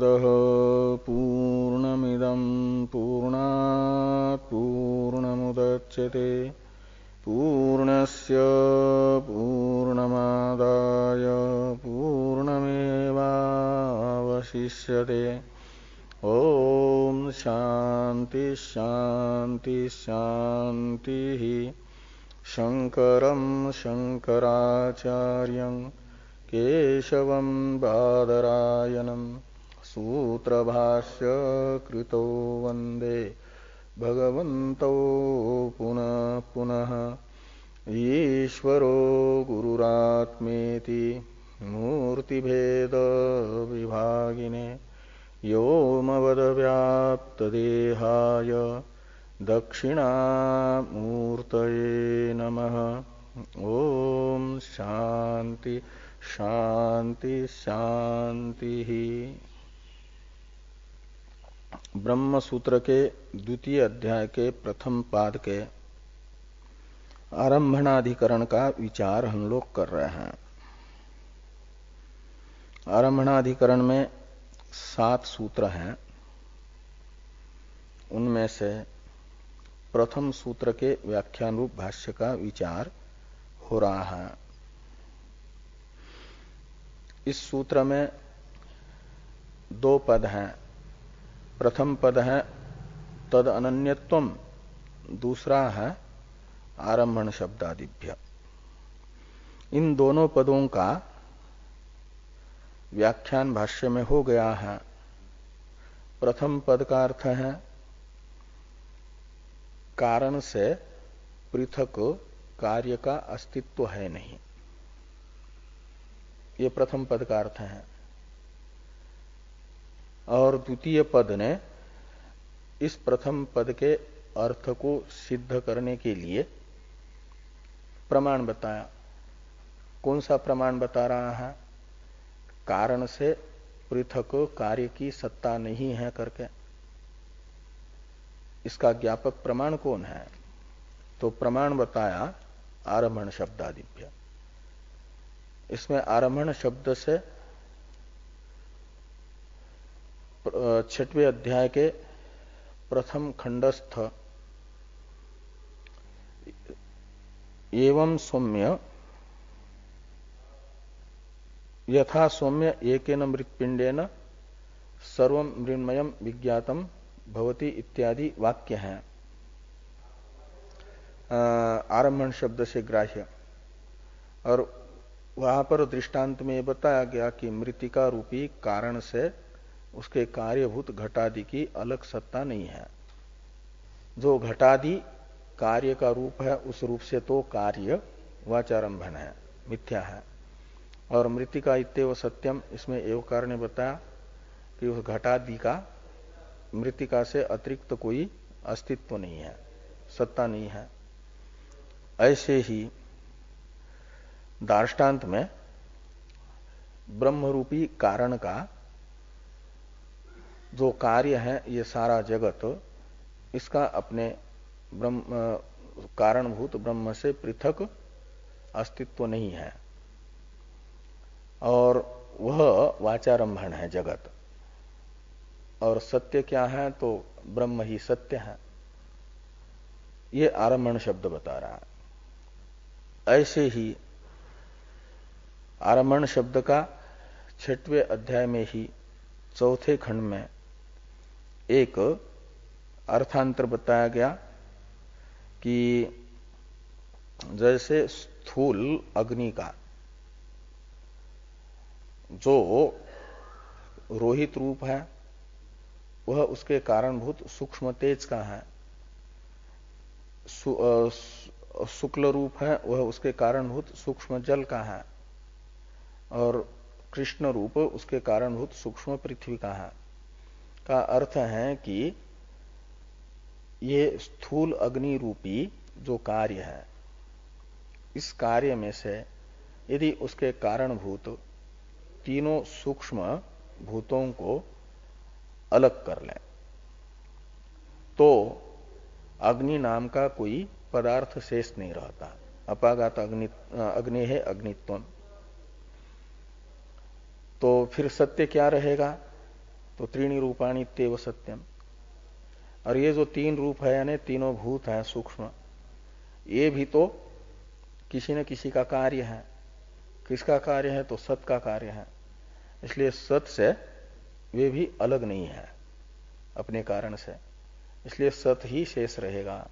पूर्णमदः पूर्णमिदं पूर्णात् पूर्णमुदच्यते पूर्णस्य पूर्णमादाय पूर्णमेवावशिष्यते। ओम शांति शांति शांति। शंकरं शंकराचार्यं केशवं बादरायणं सूत्रभाष्य कृतो वंदे भगवन्तौ पुनः पुनः। ईश्वरो गुरुरात्मेति मूर्तिभेद विभागिने व्योमवद्व्याप्तदेहाय दक्षिणामूर्तये नमः। ओम शांति शांति शांति। ब्रह्म सूत्र के द्वितीय अध्याय के प्रथम पाद के आरंभणाधिकरण का विचार हम लोग कर रहे हैं। आरंभणाधिकरण में 7 सूत्र हैं। उनमें से प्रथम सूत्र के व्याख्यान रूप भाष्य का विचार हो रहा है। इस सूत्र में 2 पद हैं। प्रथम पद है तद अनन्यत्वम, दूसरा है आरंभण शब्दादिभ्य। इन दोनों पदों का व्याख्यान भाष्य में हो गया है। प्रथम पद का अर्थ है कारण से पृथक कार्य का अस्तित्व है नहीं, ये प्रथम पद का अर्थ है। और द्वितीय पद ने इस प्रथम पद के अर्थ को सिद्ध करने के लिए प्रमाण बताया। कौन सा प्रमाण बता रहा है? कारण से पृथक कार्य की सत्ता नहीं है करके। इसका ज्ञापक प्रमाण कौन है? तो प्रमाण बताया आरंभण शब्दादिभ्य। इसमें आरंभण शब्द से 6वें अध्याय के प्रथम खंडस्थ एवं सौम्य यथा सौम्य एकेन मृत्पिंडेन सर्वं मृण्मयम् विज्ञातम भवति इत्यादि वाक्य हैं आरंभण शब्द से ग्राह्य। और वहां पर दृष्टांत में बताया गया कि मृत्तिका रूपी कारण से उसके कार्यभूत घटादि की अलग सत्ता नहीं है। जो घटादि कार्य का रूप है उस रूप से तो कार्य वाचारंभन है, मिथ्या है। और मृत्तिका इत्येव सत्यम, इसमें एवकार ने बताया कि उस घटादि का मृत्तिका से अतिरिक्त कोई अस्तित्व नहीं है, सत्ता नहीं है। ऐसे ही दार्ष्टान्त में ब्रह्मरूपी कारण का जो कार्य है ये सारा जगत, इसका अपने ब्रह्म कारणभूत ब्रह्म से पृथक अस्तित्व नहीं है। और वह वाचारंभण है जगत। और सत्य क्या है? तो ब्रह्म ही सत्य है। ये आरंभण शब्द बता रहा है। ऐसे ही आरंभण शब्द का 6वें अध्याय में ही 4थे खंड में एक अर्थांतर बताया गया कि जैसे स्थूल अग्नि का जो रोहित रूप है वह उसके कारणभूत सूक्ष्म तेज का है, शुक्ल रूप है वह उसके कारणभूत सूक्ष्म जल का है, और कृष्ण रूप उसके कारणभूत सूक्ष्म पृथ्वी का है। का अर्थ है कि ये स्थूल अग्नि रूपी जो कार्य है, इस कार्य में से यदि उसके कारणभूत तीनों सूक्ष्म भूतों को अलग कर लें तो अग्नि नाम का कोई पदार्थ शेष नहीं रहता। अपागात अग्नि है अग्नित्वम। तो फिर सत्य क्या रहेगा? तो त्रीणि रूपाणि तेव सत्यम। और ये जो तीन रूप है यानी तीनों भूत हैं सूक्ष्म, ये भी तो किसी न किसी का कार्य है। किसका कार्य है? तो सत का कार्य है। इसलिए सत से वे भी अलग नहीं है अपने कारण से, इसलिए सत ही शेष रहेगा,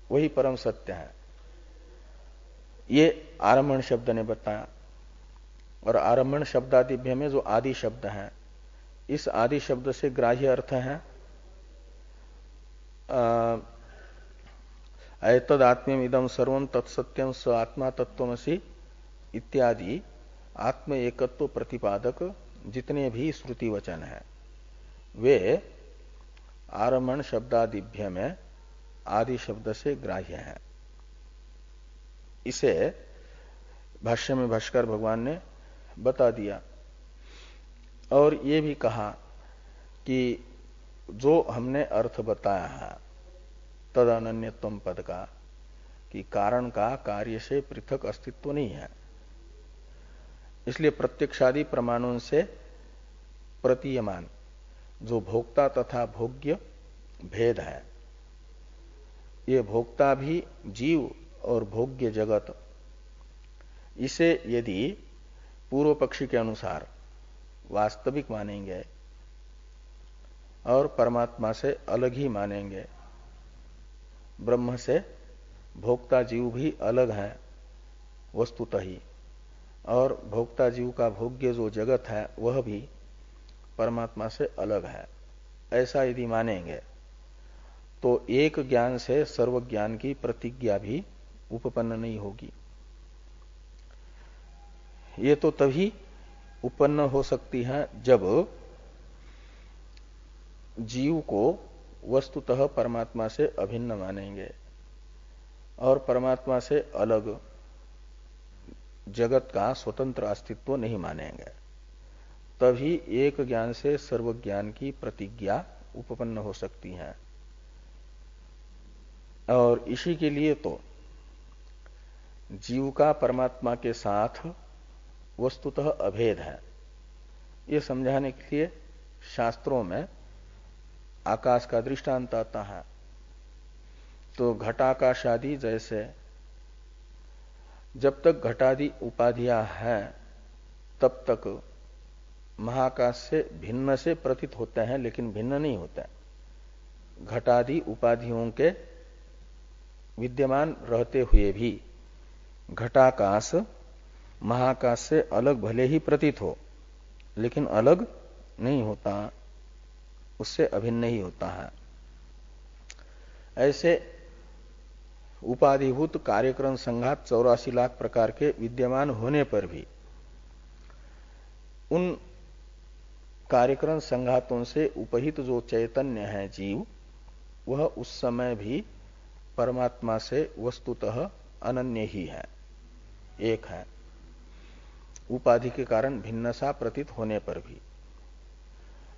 वही परम सत्य है। ये आरम्भण शब्द ने बताया। और आरम्भण शब्दादिभ्य में जो आदि शब्द है, इस आदि शब्द से ग्राह्य अर्थ है एतदात्म्यम इदम सर्वम तत्सत्यम स आत्मा तत्वमसि इत्यादि आत्म एकत्व प्रतिपादक जितने भी श्रुति वचन हैं वे आरम्भण शब्दादिभ्य में आदि शब्द से ग्राह्य हैं। इसे भाष्य में भाष्कर भगवान ने बता दिया। और ये भी कहा कि जो हमने अर्थ बताया है तद अनन्यत्वम पद का, कि कारण का कार्य से पृथक अस्तित्व नहीं है, इसलिए प्रत्यक्षादि प्रमाणों से प्रतीयमान जो भोक्ता तथा भोग्य भेद है, ये भोक्ता भी जीव और भोग्य जगत, इसे यदि पूर्व पक्षी के अनुसार वास्तविक मानेंगे और परमात्मा से अलग ही मानेंगे, ब्रह्म से भोक्ता जीव भी अलग है वस्तुतः ही, और भोक्ता जीव का भोग्य जो जगत है वह भी परमात्मा से अलग है, ऐसा यदि मानेंगे तो एक ज्ञान से सर्व ज्ञान की प्रतिज्ञा भी उपपन्न नहीं होगी। ये तो तभी उत्पन्न हो सकती है जब जीव को वस्तुतः परमात्मा से अभिन्न मानेंगे और परमात्मा से अलग जगत का स्वतंत्र अस्तित्व नहीं मानेंगे, तभी एक ज्ञान से सर्व ज्ञान की प्रतिज्ञा उपपन्न हो सकती है। और इसी के लिए तो जीव का परमात्मा के साथ वस्तुतः अभेद है, ये समझाने के लिए शास्त्रों में आकाश का दृष्टांत आता है। तो घटाकाश आदि जैसे जब तक घटादि उपाधियां हैं तब तक महाकाश से भिन्न से प्रतीत होते हैं, लेकिन भिन्न नहीं होते। घटादि उपाधियों के विद्यमान रहते हुए भी घटाकाश महाकाश से अलग भले ही प्रतीत हो, लेकिन अलग नहीं होता, उससे अभिन्न ही होता है। ऐसे उपाधिभूत कार्यक्रम संघात 84 लाख प्रकार के विद्यमान होने पर भी उन कार्यक्रम संघातों से उपहित जो चैतन्य है जीव, वह उस समय भी परमात्मा से वस्तुतः अनन्य ही है, एक है, उपाधि के कारण भिन्न सा प्रतीत होने पर भी।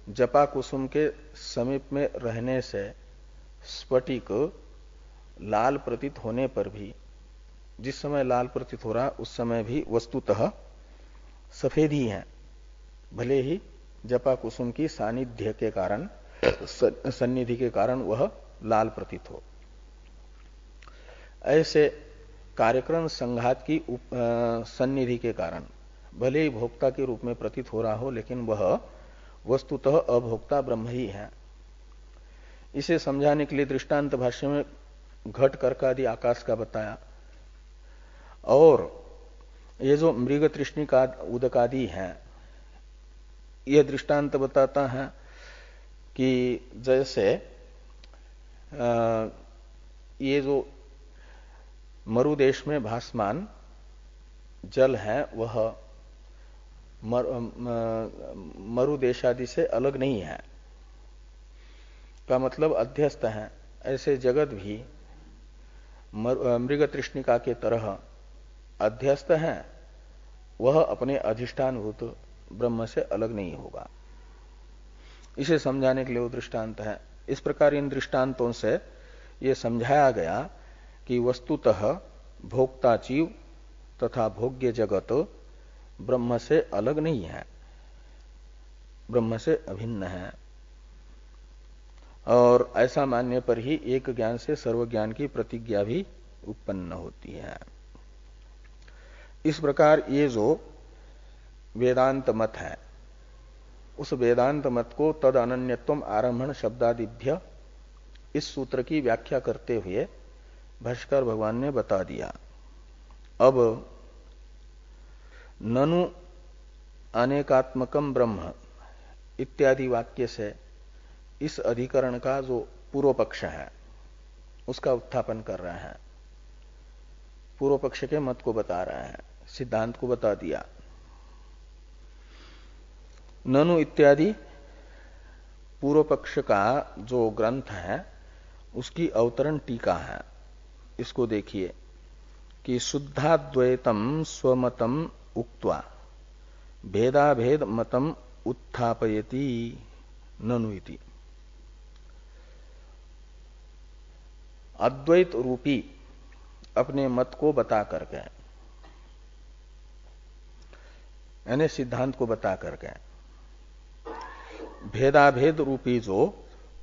जपा कुसुम के समीप में रहने से स्फटिक लाल प्रतीत होने पर भी, जिस समय लाल प्रतीत हो रहा उस समय भी वस्तुतः सफेद ही है, भले ही जपा कुसुम की सानिध्य के कारण, सन्निधि के कारण वह लाल प्रतीत हो। ऐसे कार्यक्रम संघात की सन्निधि के कारण भले ही भोक्ता के रूप में प्रतीत हो रहा हो, लेकिन वह वस्तुतः अभोक्ता ब्रह्म ही है। इसे समझाने के लिए दृष्टांत भाष्य में घट कर्क आदि आकाश का बताया। और ये जो मृग तृष्णिका उदक आदि है, यह दृष्टांत बताता है कि जैसे ये जो मरुदेश में भासमान जल है वह मरुदेश आदि से अलग नहीं है, का मतलब अध्यस्त है। ऐसे जगत भी मृग तृष्णिका के तरह अध्यस्त है, वह अपने अधिष्ठानभूत ब्रह्म से अलग नहीं होगा। इसे समझाने के लिए वो दृष्टांत है। इस प्रकार इन दृष्टांतों से ये समझाया गया कि वस्तुतः भोक्ता जीव तथा भोग्य जगत ब्रह्म से अलग नहीं है। ब्रह्म से अभिन्न है। और ऐसा मानने पर ही एक ज्ञान से सर्व ज्ञान की प्रतिज्ञा भी उत्पन्न होती है। इस प्रकार ये जो वेदांत मत है, उस वेदांत मत को तद अनन्यत्वम आरंभण शब्दादिभ्य इस सूत्र की व्याख्या करते हुए भाष्कर भगवान ने बता दिया। अब ननु अनेकात्मकम ब्रह्म इत्यादि वाक्य से इस अधिकरण का जो पूर्व पक्ष है उसका उत्थापन कर रहे हैं। पूर्व पक्ष के मत को बता रहे हैं, सिद्धांत को बता दिया। ननु इत्यादि पूर्व पक्ष का जो ग्रंथ है उसकी अवतरण टीका है। इसको देखिए कि शुद्धाद्वैतम स्वमतम उक्त्वा भेदाभेद मतम उत्थापयति ननु इति। अद्वैत रूपी अपने मत को बता करके, यानी सिद्धांत को बता करके, भेदाभेद रूपी जो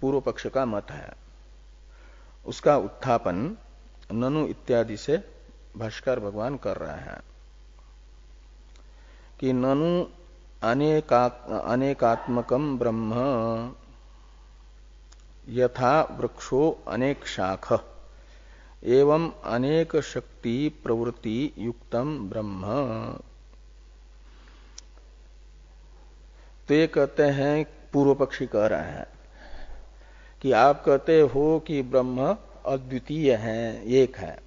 पूर्व पक्ष का मत है उसका उत्थापन ननु इत्यादि से भाष्कर भगवान कर रहे हैं कि ननु अनेकात्मकम ब्रह्म यथा वृक्षो अनेक शाख एवं अनेक शक्ति प्रवृत्ति युक्तम ब्रह्म। तो ये कहते हैं, पूर्व पक्षी कह रहे हैं कि आप कहते हो कि ब्रह्म अद्वितीय है, एक है।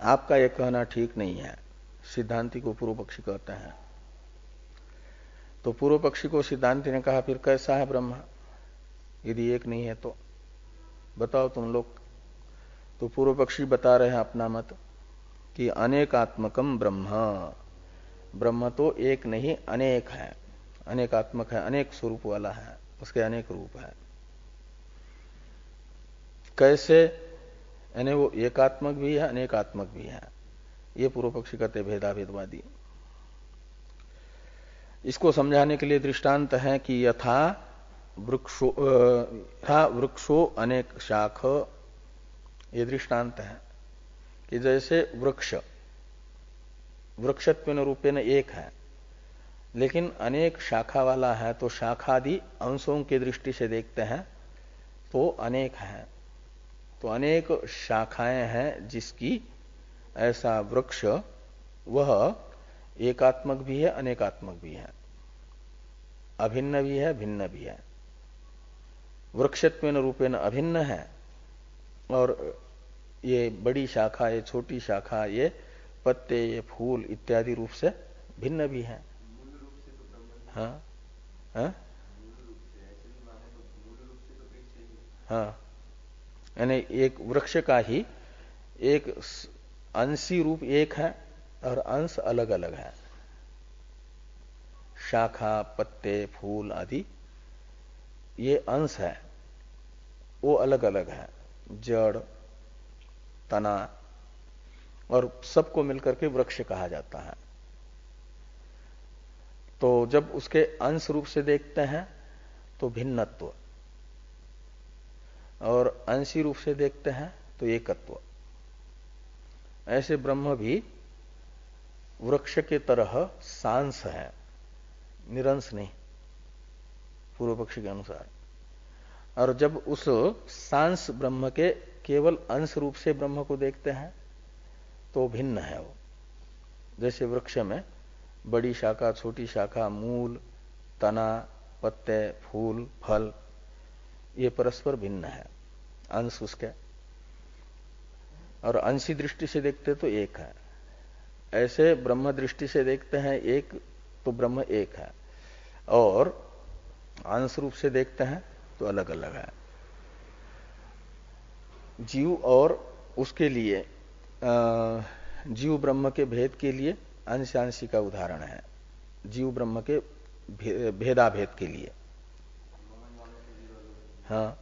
आपका यह कहना ठीक नहीं है, सिद्धांति को पूर्व पक्षी कहते हैं। तो पूर्व पक्षी को सिद्धांति ने कहा, फिर कैसा है ब्रह्म यदि एक नहीं है तो बताओ तुम लोग। तो पूर्व पक्षी बता रहे हैं अपना मत कि अनेकात्मकम ब्रह्म, ब्रह्म तो एक नहीं अनेक है, अनेकात्मक है, अनेक स्वरूप वाला है, उसके अनेक रूप है। कैसे? यानी वो एकात्मक भी है अनेकात्मक भी है। ये पूर्व पक्षी कहते भेदाभेदवादी। इसको समझाने के लिए दृष्टांत है कि यथा वृक्षो अनेक शाख, ये दृष्टांत है कि जैसे वृक्ष वृक्षत्वेन रूपेण एक है लेकिन अनेक शाखा वाला है, तो शाखादि अंशों की दृष्टि से देखते हैं तो अनेक है। तो अनेक शाखाएं हैं जिसकी, ऐसा वृक्ष वह एकात्मक भी है अनेकात्मक भी है, अभिन्न भी है भिन्न भी है। वृक्षत्वेन रूपेण अभिन्न है और ये बड़ी शाखा, ये छोटी शाखा, ये पत्ते, ये फूल इत्यादि रूप से भिन्न भी है। हाँ हाँ हाँ, यानी एक वृक्ष का ही एक अंशी रूप एक है और अंश अलग अलग है। शाखा, पत्ते, फूल आदि ये अंश है, वो अलग अलग है, जड़, तना, और सबको मिलकर के वृक्ष कहा जाता है। तो जब उसके अंश रूप से देखते हैं तो भिन्नत्व, और अंशी रूप से देखते हैं तो एकत्व। ऐसे ब्रह्म भी वृक्ष के तरह सांस है, निरंश नहीं, पूर्व पक्षी के अनुसार। और जब उस सांस ब्रह्म के केवल अंश रूप से ब्रह्म को देखते हैं तो भिन्न है वो। जैसे वृक्ष में बड़ी शाखा, छोटी शाखा, मूल, तना, पत्ते, फूल, फल, ये परस्पर भिन्न है अंश उसके, और अंशी दृष्टि से देखते तो एक है। ऐसे ब्रह्म दृष्टि से देखते हैं एक, तो ब्रह्म एक है, और अंश रूप से देखते हैं तो अलग अलग है। जीव और उसके लिए जीव ब्रह्म के भेद के लिए अंशांशी का उदाहरण है, जीव ब्रह्म के भेदाभेद के लिए। हाँ,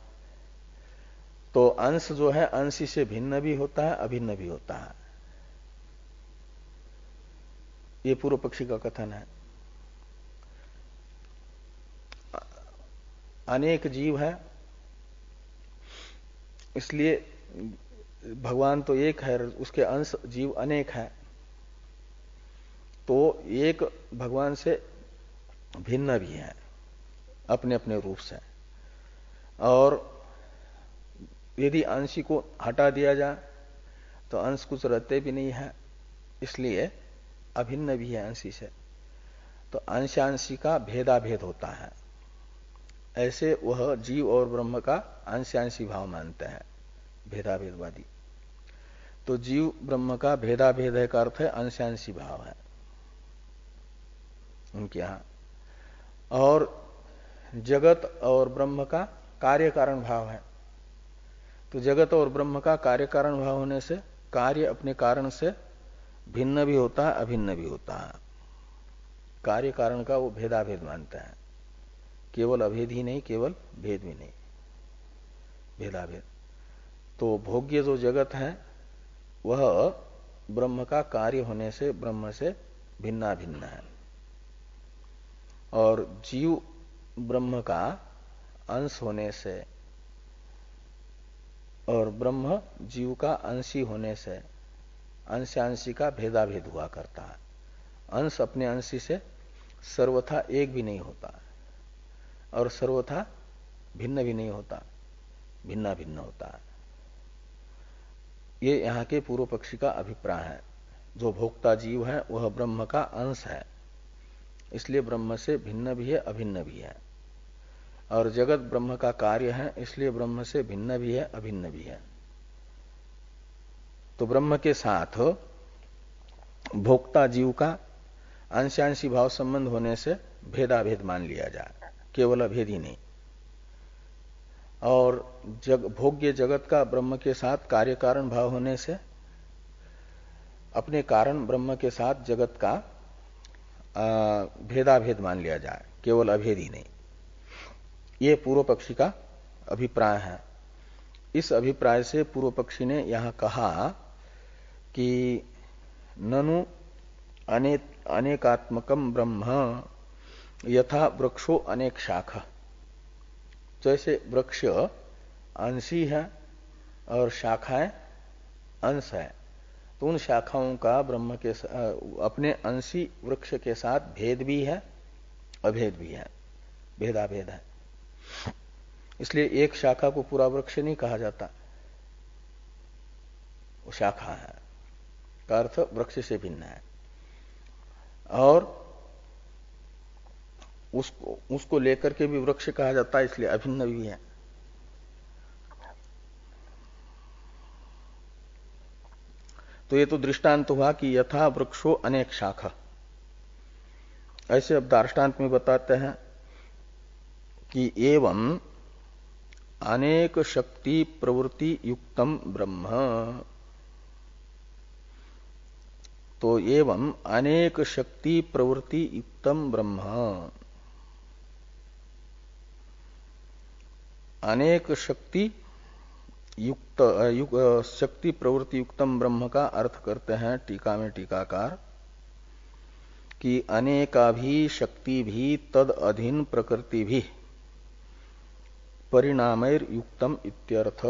तो अंश जो है अंशी से भिन्न भी होता है अभिन्न भी होता है, ये पूर्व पक्षी का कथन है। अनेक जीव है, इसलिए भगवान तो एक है, उसके अंश जीव अनेक है, तो एक भगवान से भिन्न भी है अपने अपने रूप से। और यदि अंशी को हटा दिया जाए तो अंश कुछ रहते भी नहीं है, इसलिए अभिन्न भी है अंशी से। तो अंशांशी का भेदाभेद होता है, ऐसे वह जीव और ब्रह्म का अंशांशी भाव मानते हैं भेदाभेदवादी। तो जीव ब्रह्म का भेदाभेद है का अर्थ है अंशांशी भाव है उनके यहां। और जगत और ब्रह्म का कार्य कारण भाव है। तो जगत और ब्रह्म का कार्य कारण भाव होने से कार्य अपने कारण से भिन्न भी होता है, अभिन्न भी होता है। कार्य कारण का वो भेदाभेद मानते हैं, केवल अभेद ही नहीं, केवल भेद भी नहीं, भेदाभेद। तो भोग्य जो जगत है वह ब्रह्म का कार्य होने से ब्रह्म से भिन्ना भिन्न है, और जीव ब्रह्म का अंश होने से और ब्रह्म जीव का अंशी होने से अंशांशी का भेदाभेद हुआ करता है। अंश अपने अंशी से सर्वथा एक भी नहीं होता और सर्वथा भिन्न भी नहीं होता, भिन्ना भिन्न होता है। ये यहां के पूर्व पक्षी का अभिप्राय है। जो भोक्ता जीव है वह ब्रह्म का अंश है, इसलिए ब्रह्म से भिन्न भी है, अभिन्न भी है। और जगत ब्रह्म का कार्य है, इसलिए ब्रह्म से भिन्न भी है, अभिन्न भी है। तो ब्रह्म के साथ भोक्ता जीव का अंशांशी भाव संबंध होने से भेदाभेद मान लिया जाए, केवल अभेद ही नहीं। और भोग्य जगत का ब्रह्म के साथ कार्य कारण भाव होने से अपने कारण ब्रह्म के साथ जगत का भेदाभेद मान लिया जाए, केवल अभेद ही नहीं। ये पूर्व पक्षी का अभिप्राय है। इस अभिप्राय से पूर्व पक्षी ने यहां कहा कि ननु अनेकात्मकम ब्रह्म यथा वृक्षो अनेक शाखा। जैसे वृक्ष अंशी है और शाखाएं अंश है, तो उन शाखाओं का ब्रह्म के अपने अंशी वृक्ष के साथ भेद भी है, अभेद भी है, भेदाभेद है। इसलिए एक शाखा को पूरा वृक्ष नहीं कहा जाता, वो शाखा है का अर्थ वृक्ष से भिन्न है। और उसको लेकर के भी वृक्ष कहा जाता है, इसलिए अभिन्न भी है। तो ये तो दृष्टांत हुआ कि यथा वृक्षो अनेक शाखा। ऐसे अब दार्ष्टान्त में बताते हैं कि एवं अनेक शक्ति प्रवृत्ति युक्तम ब्रह्म। तो एवं अनेक शक्ति प्रवृत्ति युक्तम ब्रह्म, अनेक शक्ति युक्त शक्ति प्रवृत्ति युक्तम ब्रह्म का अर्थ करते हैं टीका में टीकाकार कि अनेका भी शक्ति भी तद अधीन प्रकृति भी परिणामैर युक्तम इत्यर्थ।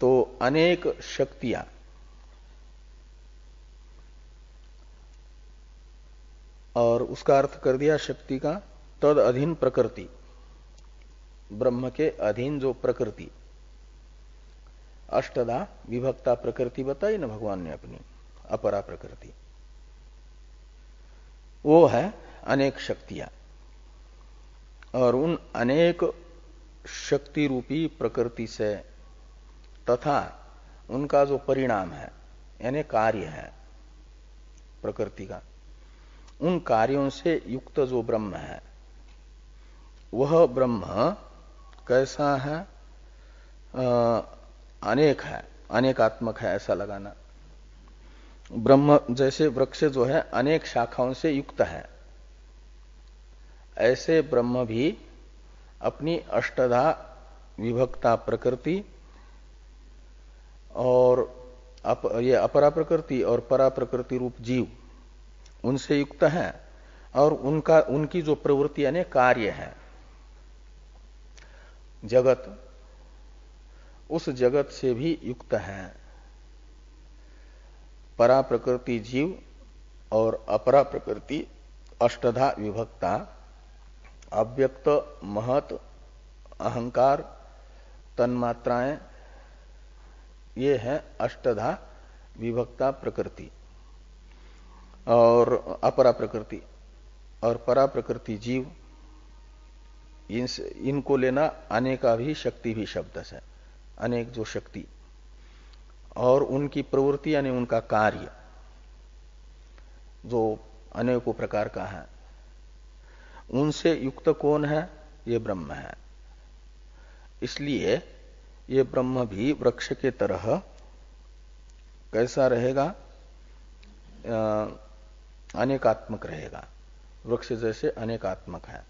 तो अनेक शक्तियां और उसका अर्थ कर दिया शक्ति का तद अधीन प्रकृति, ब्रह्म के अधीन जो प्रकृति, अष्टधा विभक्ता प्रकृति बताई ना भगवान ने अपनी, अपरा प्रकृति, वो है अनेक शक्तियां। और उन अनेक शक्ति रूपी प्रकृति से तथा उनका जो परिणाम है यानी कार्य है प्रकृति का, उन कार्यों से युक्त जो ब्रह्म है वह ब्रह्म कैसा है? अनेक है, अनेकात्मक है, ऐसा लगाना। ब्रह्म जैसे वृक्ष जो है अनेक शाखाओं से युक्त है, ऐसे ब्रह्म भी अपनी अष्टधा विभक्ता प्रकृति और ये अपरा प्रकृति और परा प्रकृति रूप जीव उनसे युक्त है। और उनकी जो प्रवृत्ति यानी कार्य है जगत, उस जगत से भी युक्त है। परा प्रकृति जीव और अपरा प्रकृति अष्टधा विभक्ता, अव्यक्त महत अहंकार तन्मात्राएं, ये है अष्टधा विभक्ता प्रकृति और अपरा प्रकृति। और परा प्रकृति जीव, इनको लेना अनेका भी शक्ति भी शब्द से, अनेक जो शक्ति और उनकी प्रवृत्ति यानी उनका कार्य जो अनेकों प्रकार का है, उनसे युक्त कौन है? ये ब्रह्म है। इसलिए ये ब्रह्म भी वृक्ष के तरह कैसा रहेगा? अनेकात्मक रहेगा। वृक्ष जैसे अनेकात्मक है,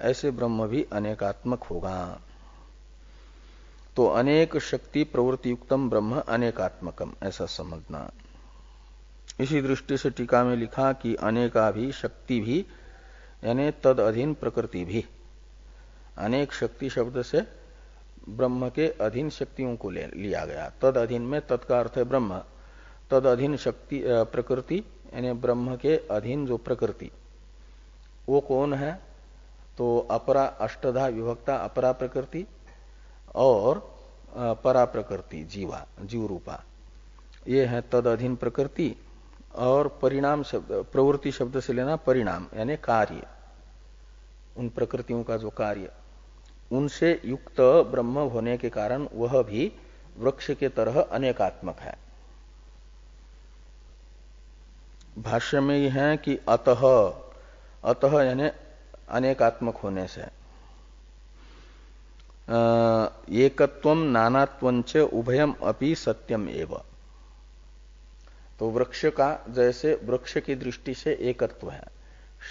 ऐसे ब्रह्म भी अनेकात्मक होगा। तो अनेक शक्ति प्रवृत्ति युक्तम ब्रह्म अनेकात्मकम, ऐसा समझना। इसी दृष्टि से टीका में लिखा कि अनेका भी शक्ति भी यानी तद अधीन प्रकृति भी। अनेक शक्ति शब्द से ब्रह्म के अधीन शक्तियों को लिया गया। तद अधीन में तद का अर्थ है ब्रह्म, तद अधीन शक्ति प्रकृति यानी ब्रह्म के अधीन जो प्रकृति वो कौन है? तो अपरा अष्टधा विभक्ता अपरा प्रकृति और परा प्रकृति जीवा, जीव रूपा, ये है तद अधीन प्रकृति। और परिणाम शब्द, प्रवृत्ति शब्द से लेना परिणाम यानी कार्य, उन प्रकृतियों का जो कार्य, उनसे युक्त ब्रह्म होने के कारण वह भी वृक्ष के तरह अनेकात्मक है। भाष्य में यह है कि अतः, अतः यानी अनेकात्मक होने से, एकत्वम नानात्वंच उभयम अपि सत्यम एव। तो वृक्ष का जैसे वृक्ष की दृष्टि से एकत्व है,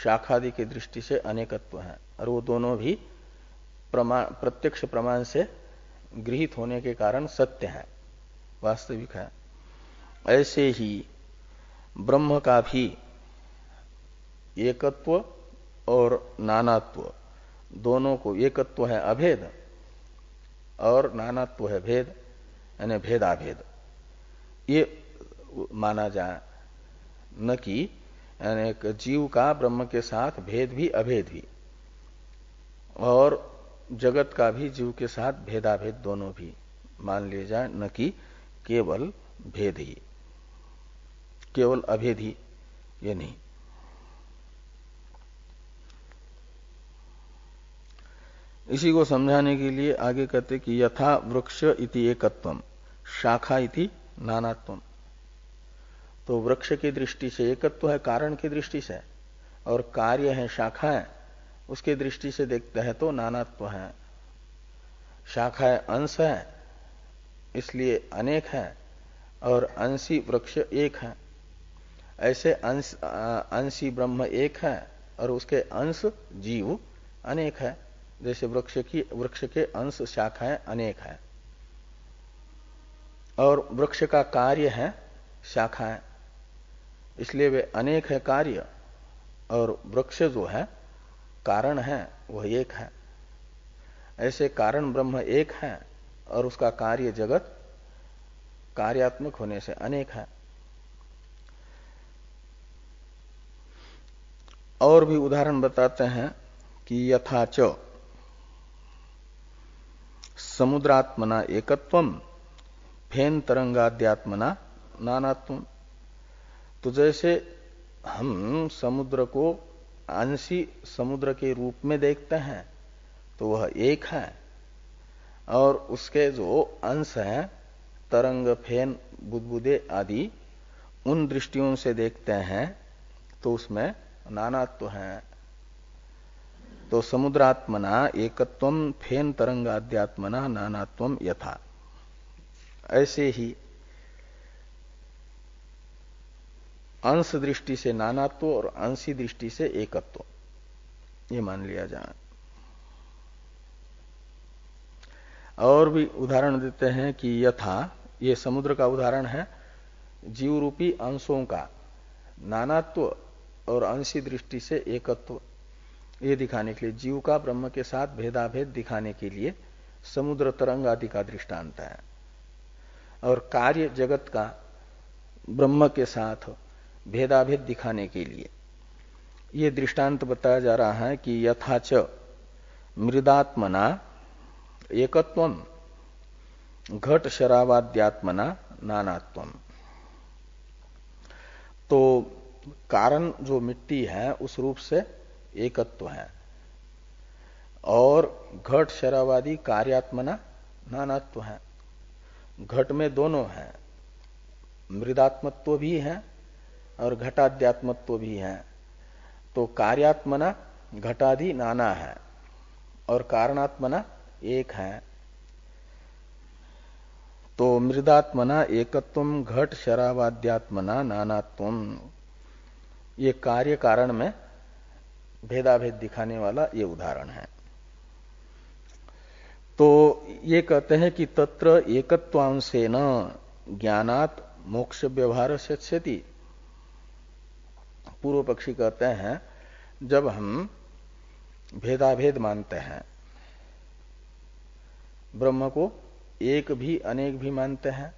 शाखादि की दृष्टि से अनेकत्व है, और वो दोनों भी प्रत्यक्ष प्रमाण से गृहीत होने के कारण सत्य है, वास्तविक है। ऐसे ही ब्रह्म का भी एकत्व और नानात्व दोनों को, एकत्व है अभेद और नानात्व है भेद यानी भेदाभेद, ये माना जाए, न कि यानी जीव का ब्रह्म के साथ भेद भी अभेद भी, और जगत का भी जीव के साथ भेदाभेद दोनों भी मान लिए जाए, न कि केवल भेद ही, केवल अभेद ही, ये नहीं। इसी को समझाने के लिए आगे कहते कि यथा वृक्ष इति एकत्वम शाखा इति नानात्वम। तो वृक्ष की दृष्टि से एकत्व है कारण की दृष्टि से, और कार्य है शाखा है, उसके दृष्टि से देखते हैं तो नानात्व है। शाखा है अंश है इसलिए अनेक है, और अंशी वृक्ष एक है। ऐसे अंशी ब्रह्म एक है और उसके अंश जीव अनेक है, जैसे वृक्ष के अंश शाखाएं अनेक है, और वृक्ष का कार्य है शाखाएं, इसलिए वे अनेक है कार्य, और वृक्ष जो है कारण है वह एक है। ऐसे कारण ब्रह्म एक है और उसका कार्य जगत कार्यात्मक होने से अनेक है। और भी उदाहरण बताते हैं कि यथाच समुद्रात्मना एकत्वम फेन तरंगाद्यात्मना नानात्वम। तो जैसे हम समुद्र को अंशी समुद्र के रूप में देखते हैं तो वह एक है, और उसके जो अंश हैं तरंग फेन बुदबुदे आदि, उन दृष्टियों से देखते हैं तो उसमें नानात्व है। तो समुद्रात्मना एकत्वम फेन तरंगाद्यात्मना नानात्वम यथा। ऐसे ही अंश दृष्टि से नानात्व और अंशी दृष्टि से एकत्व, ये मान लिया जाए। और भी उदाहरण देते हैं कि यथा, ये समुद्र का उदाहरण है, जीव रूपी अंशों का नानात्व और अंशी दृष्टि से एकत्व, ये दिखाने के लिए, जीव का ब्रह्म के साथ भेदाभेद दिखाने के लिए समुद्र तरंग आदि का दृष्टांत है। और कार्य जगत का ब्रह्म के साथ भेदाभेद दिखाने के लिए ये दृष्टांत बताया जा रहा है कि यथाच मृदात्मना एकत्वम घट शरावाद्यात्मना नानात्वम। तो कारण जो मिट्टी है उस रूप से एकत्व है, और घट शरावादि कार्यात्मना नानात्व है। घट में दोनों है, मृदात्मत्व भी है और घटाध्यात्मत्व भी है। तो कार्यात्मना घटादि नाना है और कारणात्मना एक है। तो मृदात्मना एकत्वम घट शरावाद्यात्मना नानात्वम, ये कार्य कारण में भेदाभेद दिखाने वाला ये उदाहरण है। तो ये कहते हैं कि तत्र एकत्वांशेन ज्ञानात् मोक्ष व्यवहार शत्स्यति। पूर्व पक्षी कहते हैं जब हम भेदाभेद मानते हैं, ब्रह्म को एक भी अनेक भी मानते हैं,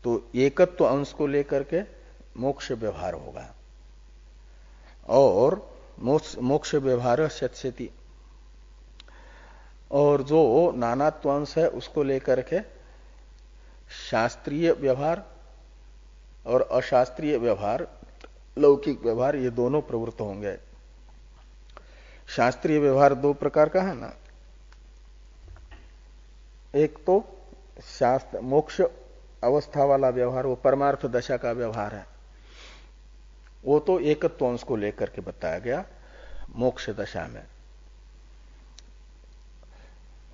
तो एकत्व अंश को लेकर के मोक्ष व्यवहार होगा, और मोक्ष व्यवहार शत्स्यति। और जो नानात्वांश है उसको लेकर के शास्त्रीय व्यवहार और अशास्त्रीय व्यवहार, लौकिक व्यवहार, ये दोनों प्रवृत्त होंगे। शास्त्रीय व्यवहार दो प्रकार का है ना, एक तो शास्त्र मोक्ष अवस्था वाला व्यवहार, वो परमार्थ दशा का व्यवहार है, वो तो एकत्वांश को लेकर के बताया गया मोक्ष दशा में।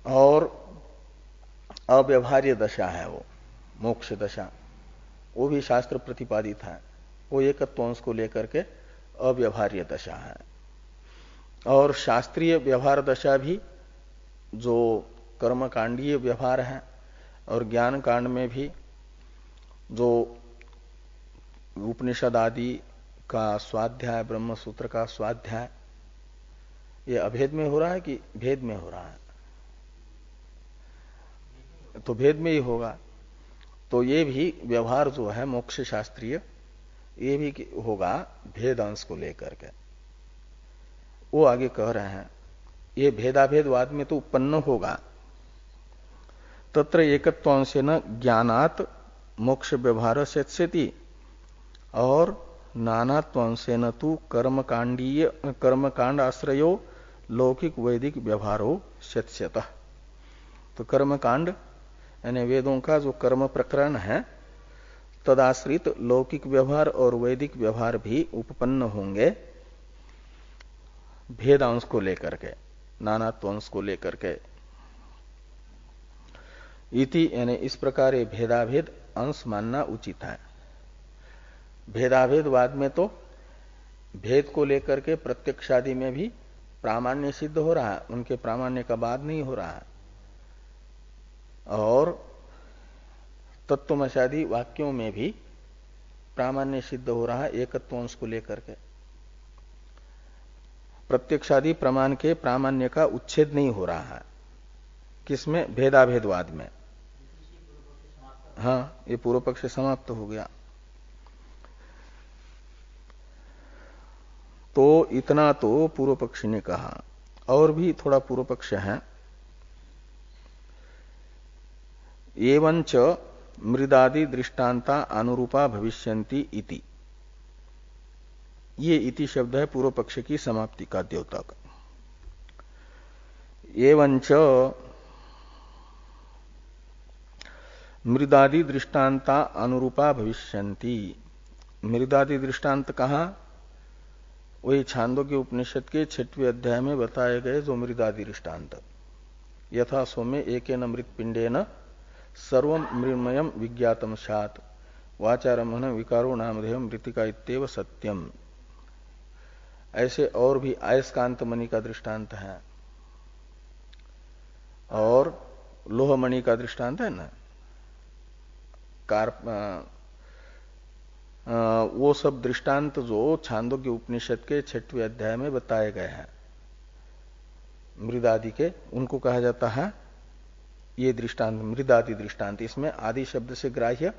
और अव्यवहार्य दशा है वो मोक्ष दशा, वो भी शास्त्र प्रतिपादित है, वो एकत्वांश को लेकर के अव्यवहार्य दशा है। और शास्त्रीय व्यवहार दशा भी जो कर्मकांडीय व्यवहार है, और ज्ञान कांड में भी जो उपनिषद आदि का स्वाध्याय, ब्रह्म सूत्र का स्वाध्याय, ये अभेद में हो रहा है कि भेद में हो रहा है? तो भेद में ही होगा। तो ये भी व्यवहार जो है मोक्ष शास्त्रीय, ये भी होगा भेद अंश को लेकर के। वो आगे कह रहे हैं ये भेदाभेदवाद में तो उत्पन्न होगा। तत्र एकत्वांशेन ज्ञानात् मोक्ष व्यवहार शत्स्यति, और नानात्वांशेन तु कर्मकांड आश्रयो लौकिक वैदिक व्यवहारो शत्स्यतः। तो कर्मकांड यानी वेदों का जो कर्म प्रकरण है, तदाश्रित लौकिक व्यवहार और वैदिक व्यवहार भी उपपन्न होंगे भेदांश को लेकर के, नानात्वांश को लेकर के। इति यानी इस प्रकार ये भेदाभेद अंश मानना उचित है। भेदाभेदवाद में तो भेद को लेकर के प्रत्यक्षादि में भी प्रामाण्य सिद्ध हो रहा है, उनके प्रामाण्य का बाद नहीं हो रहा है। और तत्वमशादी वाक्यों में भी प्रामाण्य सिद्ध हो रहा है एकत्वांश को लेकर के। प्रत्यक्षादि प्रमाण के प्रामाण्य का उच्छेद नहीं हो रहा है, किसमें? भेदाभेदवाद में। हाँ, ये पूर्व पक्ष समाप्त हो गया। तो इतना तो पूर्व पक्षी ने कहा, और भी थोड़ा पूर्व पक्ष है। एवंच मृदादि दृष्टांता अनुरूपा भविष्यन्ति इति। ये इति शब्द है पूर्व पक्ष की समाप्ति का द्योतक। एवंच मृदादि दृष्टांता अनुरूपा भविष्यन्ति। मृदादि दृष्टांत कहा? वही छांदोग्य उपनिषद के 6वें अध्याय में बताए गए जो मृदादि दृष्टांत। यथा सौम्य एकेन मृत पिंडेन सर्वं मृण्मयम् विज्ञातम स्यात् वाचारम्भन विकारो नामधेयं मृतिका इत्येव सत्यम। ऐसे और भी अयस्कांत मणि का दृष्टांत है, और लोहमणि का दृष्टांत है ना, वो सब दृष्टांत जो छांदोग्य उपनिषद के 6वें अध्याय में बताए गए हैं मृदादि के, उनको कहा जाता है ये दृष्टांत, मृदादि दृष्टांत। इसमें आदि शब्द से ग्राह्य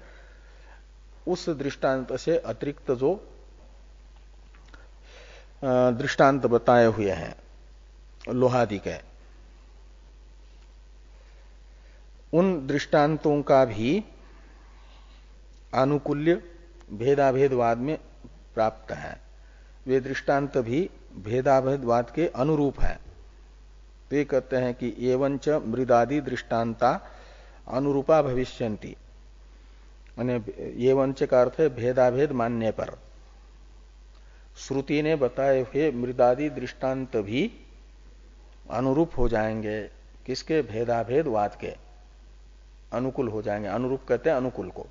उस दृष्टांत से अतिरिक्त जो दृष्टांत बताए हुए हैं लोहादि के, उन दृष्टांतों का भी आनुकूल्य भेदाभेदवाद में प्राप्त है। वे दृष्टांत भी भेदाभेदवाद के अनुरूप है। तो ये कहते हैं कि एवंच मृदादि दृष्टांता अनुरूपा भविष्यन्ति, माने एवंच का अर्थ है भेदाभेद मानने पर। श्रुति ने बताए हुए मृदादि दृष्टांत भी अनुरूप हो जाएंगे, किसके? भेदाभेदवाद के अनुकूल हो जाएंगे। अनुरूप कहते हैं अनुकूल को।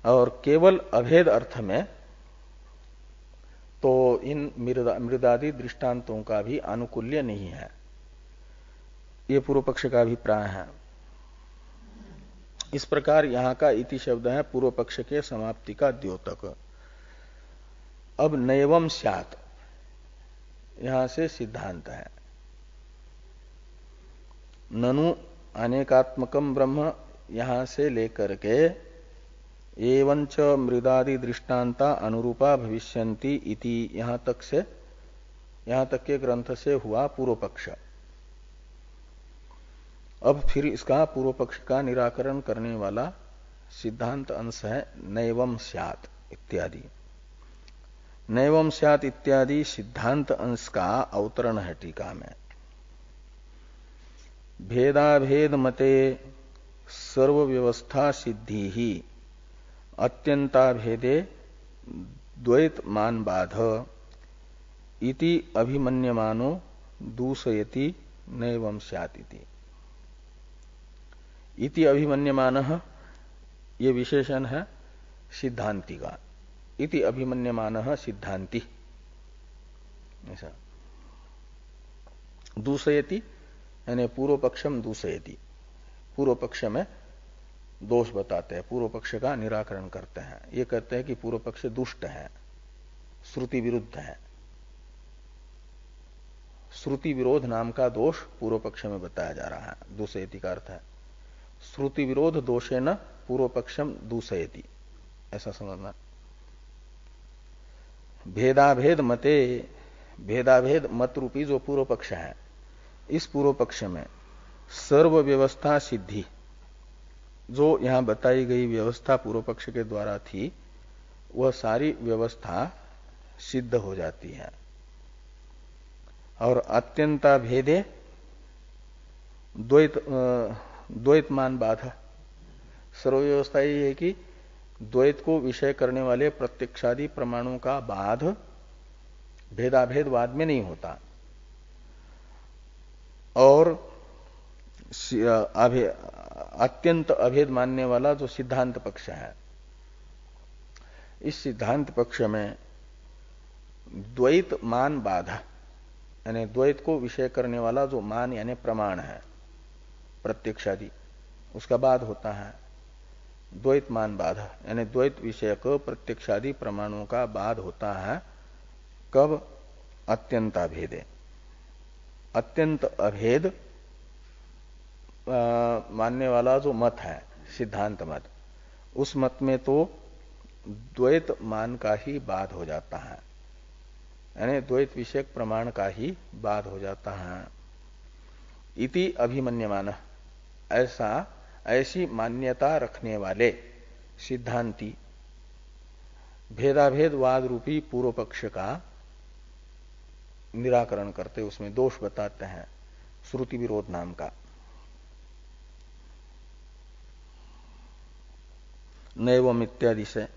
और केवल अभेद अर्थ में तो इन मृदादि दृष्टांतों का भी आनुकूल्य नहीं है, ये पूर्व पक्ष का अभिप्राय है। इस प्रकार यहां का इति शब्द है पूर्व पक्ष के समाप्ति का द्योतक। अब नैवम स्यात् यहां से सिद्धांत है। ननु अनेकात्मकम ब्रह्म यहां से लेकर के एवंच मृदादि दृष्टांता अनुरूपा भविष्यन्ति इति यहां तक के ग्रंथ से हुआ पूर्व पक्ष। अब फिर इसका पूर्व पक्ष का निराकरण करने वाला सिद्धांत अंश है नैवम स्यात् इत्यादि। नैवम स्यात् इत्यादि सिद्धांत अंश का अवतरण है टीका में। भेदाभेद मते सर्व व्यवस्था सिद्धि ही अत्यंताभेदे द्वैत मान बाध इति अभिमन्यमानो दूषयति नैवम स्यात् इति अभिमन्यमानः ये विशेषण है सिद्धांति का। इति अभिमन्यमानः सिद्धांति, ऐसा। दूषयति यानी पूर्व पक्षम दूषयति, पूर्व पक्ष में दोष बताते हैं, पूर्व पक्ष का निराकरण करते हैं। ये कहते हैं कि पूर्व पक्ष दुष्ट है, श्रुति विरुद्ध है। श्रुति विरोध नाम का दोष पूर्व पक्ष में बताया जा रहा है। दूषयति का अर्थ है श्रुति विरोध दोषेन पूर्व पक्षम दूषयति, ऐसा समझना। भेदाभेद मते, भेदाभेद मत रूपी जो पूर्व पक्ष है, इस पूर्व पक्ष में सर्व व्यवस्था सिद्धि, जो यहां बताई गई व्यवस्था पूर्व पक्ष के द्वारा थी, वह सारी व्यवस्था सिद्ध हो जाती है। और अत्यंता भेदे द्वैत मान बाधा, सर्व व्यवस्था ये है कि द्वैत को विषय करने वाले प्रत्यक्षादि प्रमाणों का बाध भेदाभेदवाद में नहीं होता। और अत्यंत अभेद मानने वाला जो सिद्धांत पक्ष है, इस सिद्धांत पक्ष में द्वैत मान बाधा यानी द्वैत को विषय करने वाला जो मान यानी प्रमाण है प्रत्यक्षादि, उसका बाध होता है। द्वैत मान बाधा यानी द्वैत विषयक प्रत्यक्षादि प्रमाणों का बाध होता है। कब? अत्यंताभेदे। अत्यंत अभेद मानने वाला जो मत है सिद्धांत मत, उस मत में तो द्वैत मान का ही बाध हो जाता है, यानी द्वैत विषयक प्रमाण का ही बाध हो जाता है। इति अभिमन्यमान, ऐसी मान्यता रखने वाले सिद्धांती भेदाभेदवाद रूपी पूर्व पक्ष का निराकरण करते, उसमें दोष बताते हैं श्रुति विरोध नाम का। नैवम इत्यादि से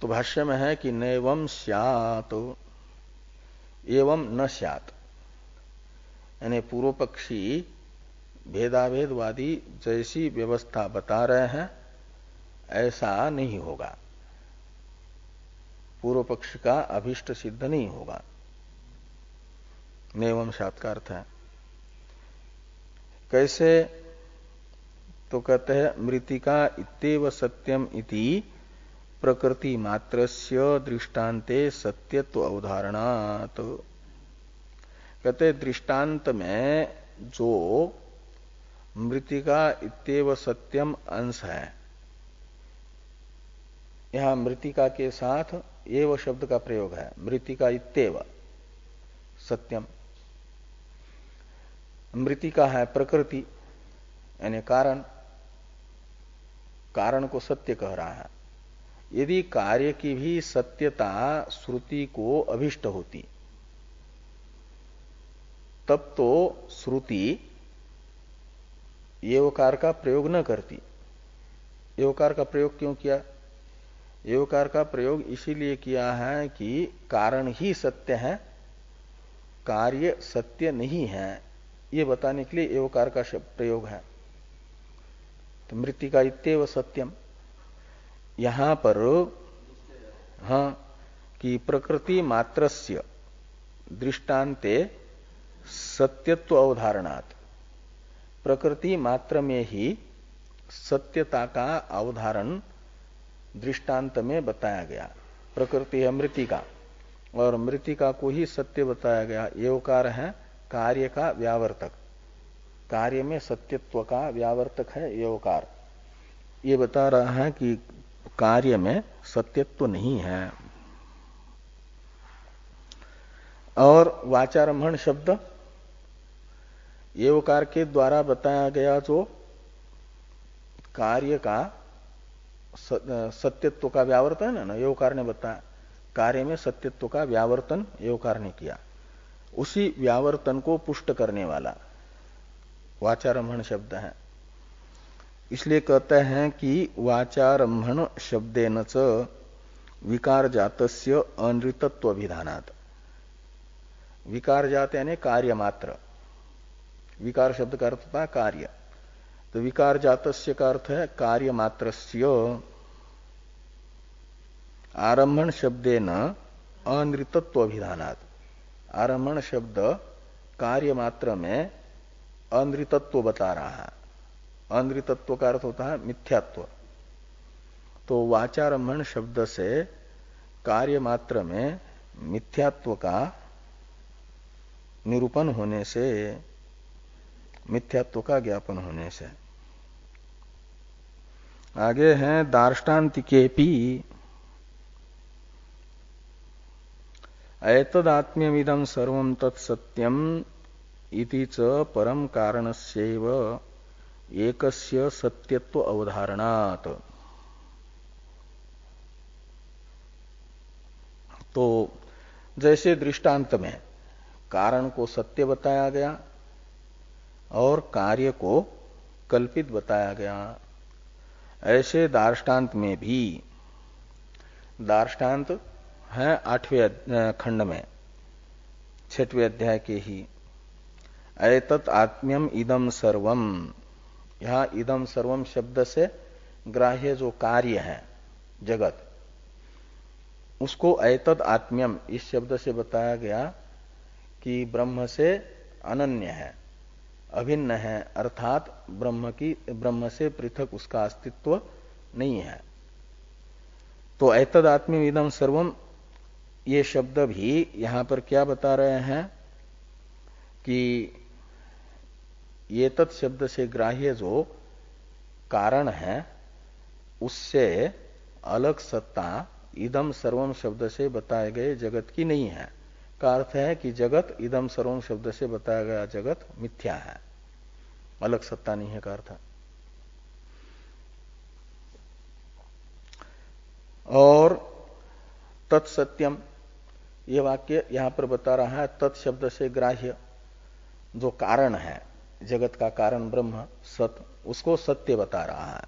तो भाष्य में है कि नैवम स्यात् एवं न स्यात्, यानी पूर्व पक्षी भेदाभेदवादी जैसी व्यवस्था बता रहे हैं ऐसा नहीं होगा, पूर्व पक्ष का अभिष्ट सिद्ध नहीं होगा। नैवम स्यात् का अर्थ है कैसे? तो कहते हैं मृतिका इत्येव सत्यम इति प्रकृति मात्रस्य दृष्टान्ते सत्यत्व अवधारणात्। कहते दृष्टांत में जो मृतिका इत्येव सत्यम अंश है, यहां मृतिका के साथ एव शब्द का प्रयोग है। मृतिका इत्येव सत्यम, मृतिका है प्रकृति यानी कारण, कारण को सत्य कह रहा है। यदि कार्य की भी सत्यता श्रुति को अभिष्ट होती तब तो श्रुति एवकार का प्रयोग न करती। एवकार का प्रयोग क्यों किया? एवकार का प्रयोग इसीलिए किया है कि कारण ही सत्य है, कार्य सत्य नहीं है, ये बताने के लिए एवकार का प्रयोग है। तो मृतिका इत्येव सत्यम, यहां पर हाँ कि प्रकृति मात्रस्य दृष्टान्ते सत्यत्व अवधारणात्, प्रकृति मात्र में ही सत्यता का अवधारण दृष्टांत में बताया गया। प्रकृति है मृतिका और मृतिका को ही सत्य बताया गया। एवकार है कार्य का व्यावर्तक, कार्य में सत्यत्व का व्यावर्तक है एवकार। ये बता रहा है कि कार्य में सत्यत्व नहीं है। और वाचारम्भण शब्द एवकार के द्वारा बताया गया जो कार्य का सत्यत्व का व्यावर्तन है ना, एवकार ने बताया। कार्य में सत्यत्व का व्यावर्तन एवकार ने किया, उसी व्यावर्तन को पुष्ट करने वाला वाचारम्भण शब्द है। इसलिए कहते हैं कि वाचारम्भण शब्देन च विकार जातस्य अनृतत्व अभिधानात्। विकार जात यानी कार्य मात्र, विकार शब्द का अर्थ होता है कार्य, तो विकार जातस्य का अर्थ है कार्य मात्रस्य। आरंभण शब्देन अनृतत्व अभिधानात्, आरंभण शब्द कार्य मात्र में अनृतत्व बता रहा है। अनृतत्व का अर्थ होता है मिथ्यात्व। तो वाचारंभण शब्द से कार्य मात्र में मिथ्यात्व का निरूपण होने से, मिथ्यात्व का ज्ञापन होने से। आगे हैं दार्ष्टान्तिकेपि एतदात्म्यमिदं सर्वं तत्सत्यम इति च परम कारणस्यैव एकस्य सत्यत्व अवधारणात्। तो जैसे दृष्टांत में कारण को सत्य बताया गया और कार्य को कल्पित बताया गया, ऐसे दार्ष्टान्त में भी, दार्ष्टान्त है 8वें खंड में 6वें अध्याय के ही, एतत् आत्म्यम इदम सर्वम, यहां इदम सर्वम शब्द से ग्राह्य जो कार्य है जगत, उसको एतत् आत्म्यम इस शब्द से बताया गया कि ब्रह्म से अनन्य है, अभिन्न है, अर्थात ब्रह्म से पृथक उसका अस्तित्व नहीं है। तो एतदात्म्यम इदम सर्वम ये शब्द भी यहां पर क्या बता रहे हैं कि ये तत् शब्द से ग्राह्य जो कारण है उससे अलग सत्ता इदम सर्वम शब्द से बताए गए जगत की नहीं है। का अर्थ है कि जगत इदम सर्वम शब्द से बताया गया जगत मिथ्या है, अलग सत्ता नहीं है का अर्थ। और तत्सत्यम ये वाक्य यहां पर बता रहा है तत्शब्द से ग्राह्य जो कारण है, जगत का कारण ब्रह्म सत, उसको सत्य बता रहा है।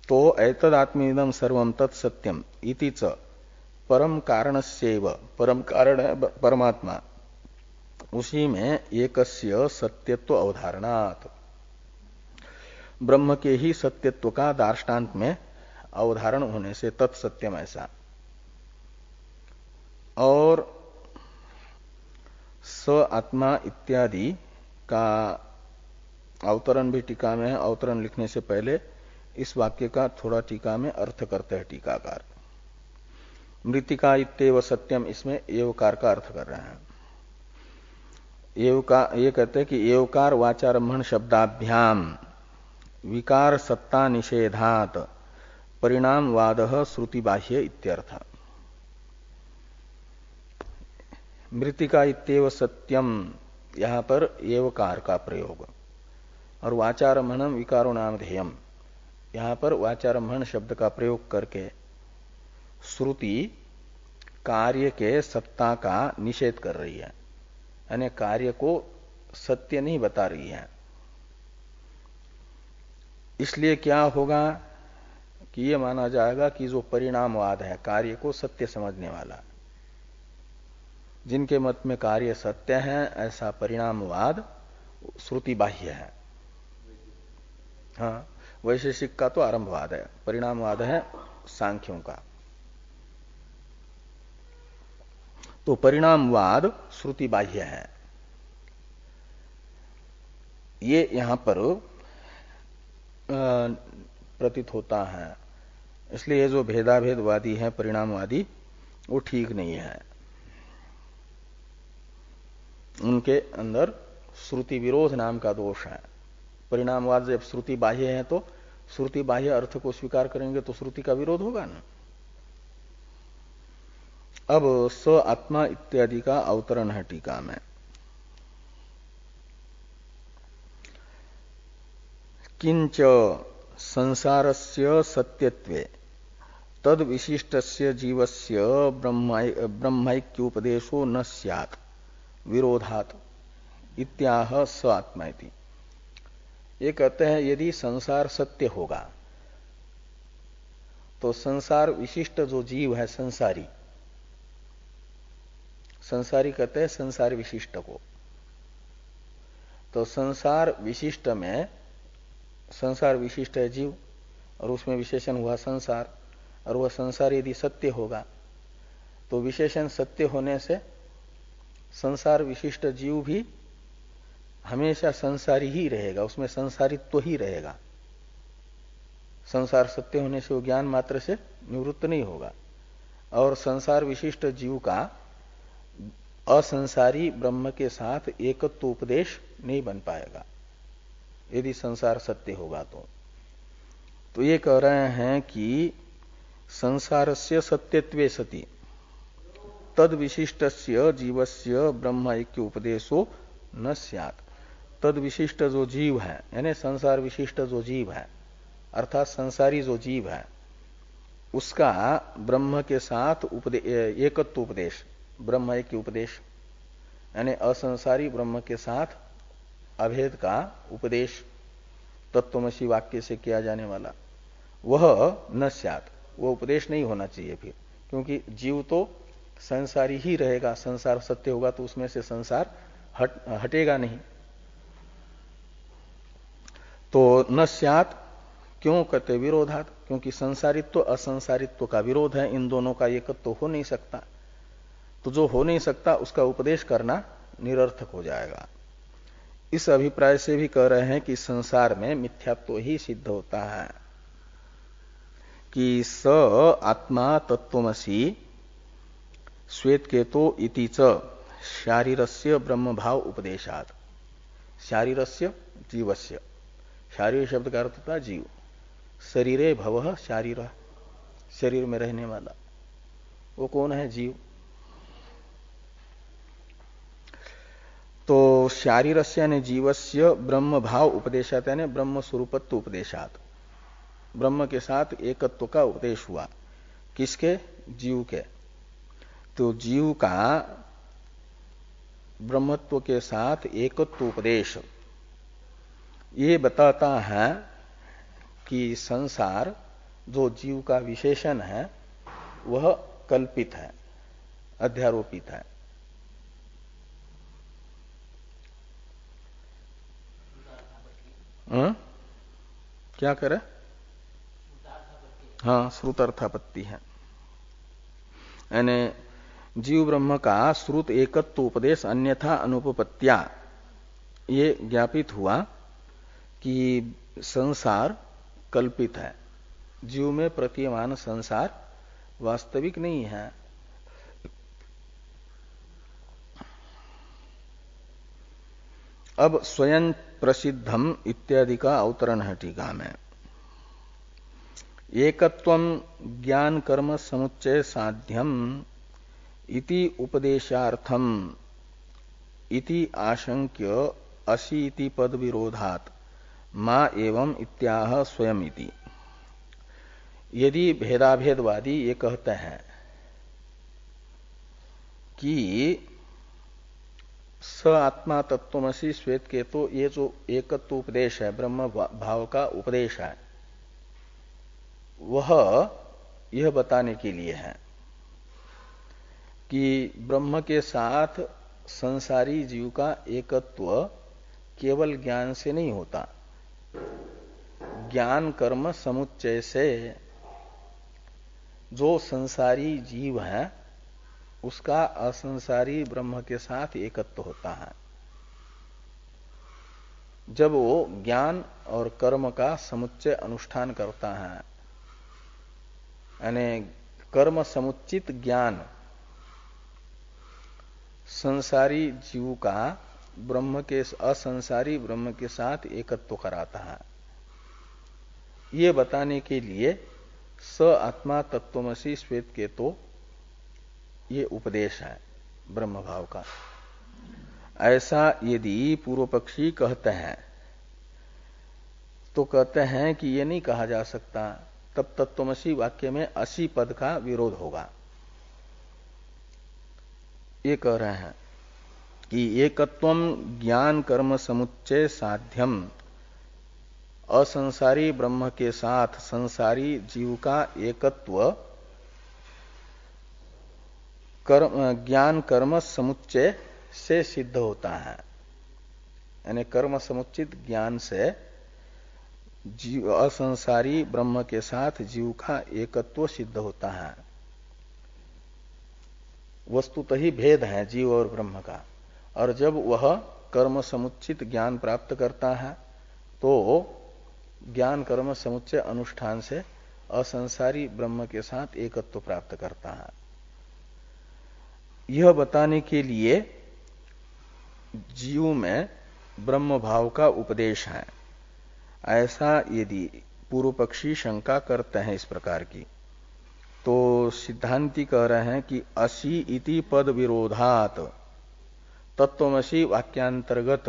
तो एतदात्म्यमिदं सर्वं तत्सत्यम इति च परम कारणस्यैव, परम कारण है परमात्मा, उसी में एकस्य सत्यत्व अवधारणात्, ब्रह्म के ही सत्यत्व का दार्ष्टान्त में अवधारण होने से तत्सत्यम ऐसा। और स आत्मा इत्यादि का अवतरण भी टीका में है। अवतरण लिखने से पहले इस वाक्य का थोड़ा टीका में अर्थ करते हैं टीकाकार। मृतिका इत्येव सत्यम, इसमें एवकार का अर्थ कर रहे हैं। ये कहते हैं कि एवकार वाचारंभण शब्दाभ्याम विकार सत्ता निषेधात परिणामवाद श्रुति बाह्य इत्यर्थ। मृतिका इत्येव सत्यम, यहां पर एवकार का प्रयोग, और वाचारंभणम विकारो नामधेयम, यहां पर वाचारंभण शब्द का प्रयोग करके श्रुति कार्य के सत्ता का निषेध कर रही है, यानी कार्य को सत्य नहीं बता रही है। इसलिए क्या होगा कि ये माना जाएगा कि जो परिणामवाद है, कार्य को सत्य समझने वाला, जिनके मत में कार्य सत्य है, ऐसा परिणामवाद श्रुति बाह्य है। हाँ, वैशेषिक का तो आरंभवाद है, परिणामवाद है सांख्यों का। तो परिणामवाद श्रुति बाह्य है, ये यहां पर प्रतीत होता है। इसलिए जो भेदाभेदवादी है, परिणामवादी, वो ठीक नहीं है। उनके अंदर श्रुति विरोध नाम का दोष है। परिणामवाद जब श्रुति बाह्य है तो श्रुति बाह्य अर्थ को स्वीकार करेंगे तो श्रुति का विरोध होगा ना। अब स आत्मा इत्यादि का अवतरण है टीका में। किंच संसारस्य सत्यत्वे तद विशिष्टस्य जीवस्य ब्रह्मैक्योपदेशो न स्यात् विरोधात् इत्याह स आत्मा इति। ये कहते हैं यदि संसार सत्य होगा तो संसार विशिष्ट जो जीव है, संसारी, संसारी कहते हैं संसार विशिष्ट को, तो संसार विशिष्ट में, संसार विशिष्ट है जीव और उसमें विशेषण हुआ संसार, और वह संसार यदि सत्य होगा तो विशेषण सत्य होने से संसार विशिष्ट जीव भी हमेशा संसारी ही रहेगा, उसमें संसारित्व ही रहेगा। संसार सत्य होने से वो ज्ञान मात्र से निवृत्त नहीं होगा, और संसार विशिष्ट जीव का असंसारी ब्रह्म के साथ एकत्व उपदेश नहीं बन पाएगा यदि संसार सत्य होगा तो ये कह रहे हैं कि संसारस्य सत्यत्वे सति तद विशिष्टस्य जीवस्य ब्रह्म ऐक्य उपदेशो न स्यात्। तद विशिष्ट जो जीव है, यानी संसार विशिष्ट जो जीव है, अर्थात संसारी जो जीव है, उसका ब्रह्म के साथ एकत्व उपदेश, ब्रह्म ऐक्य उपदेश, यानी असंसारी ब्रह्म के साथ अभेद का उपदेश तत्वमसी वाक्य से किया जाने वाला, वह न स्यात्, वो उपदेश नहीं होना चाहिए फिर, क्योंकि जीव तो संसारी ही रहेगा। संसार सत्य होगा तो उसमें से संसार हटेगा नहीं। तो न स्यात् क्यों कहते विरोधात, क्योंकि संसारित्व असंसारित्व का विरोध है, इन दोनों का एकत्व तो हो नहीं सकता। तो जो हो नहीं सकता उसका उपदेश करना निरर्थक हो जाएगा। इस अभिप्राय से भी कह रहे हैं कि संसार में मिथ्यात्व ही सिद्ध होता है कि स आत्मा तत्वमसि श्वेतकेतो इति च शारीरस्य ब्रह्म भाव उपदेशात्। शारीरस्य जीवस्य, शारीर शब्द का अर्थ होता है जीव, शरीरे भवः शारीर, शरीर में रहने वाला, वो कौन है? जीव। तो शारीरस्य यानी जीवस्य ब्रह्म भाव उपदेशात्, यानी ब्रह्म स्वरूपत्व उपदेशात्, ब्रह्म के साथ एकत्व का उपदेश हुआ। किसके? जीव के। तो जीव का ब्रह्मत्व के साथ एकत्व उपदेश ये बताता है कि संसार जो जीव का विशेषण है वह कल्पित है, अध्यारोपित है। क्या करे? हाँ, श्रुतार्थापत्ति है, यानी जीव ब्रह्म का श्रुत एकत्व उपदेश अन्यथा अनुपपत्या, ये ज्ञापित हुआ कि संसार कल्पित है। जीव में प्रतीयमान संसार वास्तविक नहीं है। अब स्वयं प्रसिद्धम इत्यादि का अवतरण है टीका में। एकत्वम ज्ञान कर्म समुच्चय साध्यम इति उपदेशार्थम इति आशंक्य अशीति पद विरोधात मा एवं इत्याह स्वयं इति। यदि भेदाभेदवादी ये कहते हैं कि स आत्मा तत्वमसि श्वेत के, तो ये जो एकत्व उपदेश है, ब्रह्म भाव का उपदेश है, वह यह बताने के लिए है कि ब्रह्म के साथ संसारी जीव का एकत्व केवल ज्ञान से नहीं होता, ज्ञान कर्म समुच्चय से जो संसारी जीव है उसका असंसारी ब्रह्म के साथ एकत्व होता है। जब वो ज्ञान और कर्म का समुच्चय अनुष्ठान करता है, यानी कर्म समुचित ज्ञान संसारी जीव का ब्रह्म के असंसारी ब्रह्म के साथ एकत्व कराता है, ये बताने के लिए स आत्मा तत्वमसि श्वेत के, तो ये उपदेश है ब्रह्म भाव का। ऐसा यदि पूर्व पक्षी कहते हैं तो कहते हैं कि ये नहीं कहा जा सकता, तब तत्वमसि वाक्य में असी पद का विरोध होगा। ये कह रहे हैं कि एकत्वम ज्ञान कर्म समुच्चय साध्यम, असंसारी ब्रह्म के साथ संसारी जीव का एकत्व ज्ञान कर्म समुच्चय से सिद्ध होता है, यानी कर्म समुचित ज्ञान से जीव असंसारी ब्रह्म के साथ जीव का एकत्व सिद्ध होता है। वस्तुतः ही भेद है जीव और ब्रह्म का, और जब वह कर्म समुचित ज्ञान प्राप्त करता है तो ज्ञान कर्म समुच्चय अनुष्ठान से असंसारी ब्रह्म के साथ एकत्व प्राप्त करता है। यह बताने के लिए जीव में ब्रह्म भाव का उपदेश है। ऐसा यदि पूर्व पक्षी शंका करते हैं इस प्रकार की, तो सिद्धांती कह रहे हैं कि असी इति पद विरोधात, तत्वमसि वाक्यांतर्गत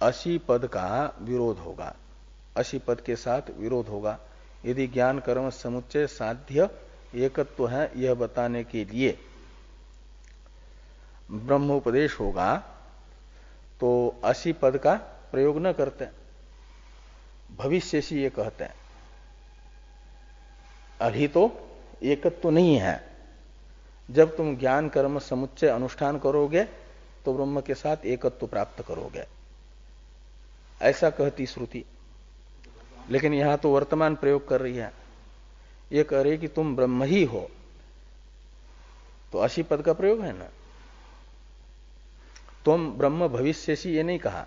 असी पद का विरोध होगा, असी पद के साथ विरोध होगा। यदि ज्ञान कर्म समुच्चय साध्य एकत्व है यह बताने के लिए ब्रह्मोपदेश होगा तो असी पद का प्रयोग न करते, भविष्य से ये कहते हैं। अभी तो एकत्व नहीं है, जब तुम ज्ञान कर्म समुच्चय अनुष्ठान करोगे तो ब्रह्म के साथ एकत्व प्राप्त करोगे, ऐसा कहती श्रुति। लेकिन यहां तो वर्तमान प्रयोग कर रही है, ये कह रही कि तुम ब्रह्म ही हो, तो असी पद का प्रयोग है ना। तुम ब्रह्म भविष्य से ये नहीं कहा,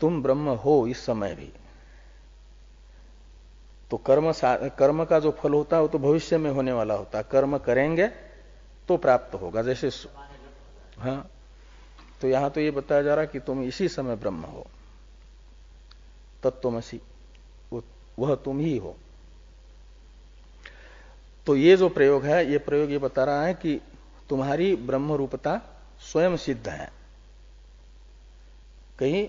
तुम ब्रह्म हो इस समय भी। तो कर्म का जो फल होता है वो तो भविष्य में होने वाला होता है, कर्म करेंगे तो प्राप्त होगा। जैसे हाँ, तो यहां तो ये बताया जा रहा है कि तुम इसी समय ब्रह्म हो, तत्वमसि, वह तुम ही हो। तो ये जो प्रयोग है, ये प्रयोग ये बता रहा है कि तुम्हारी ब्रह्म रूपता स्वयं सिद्ध है, कहीं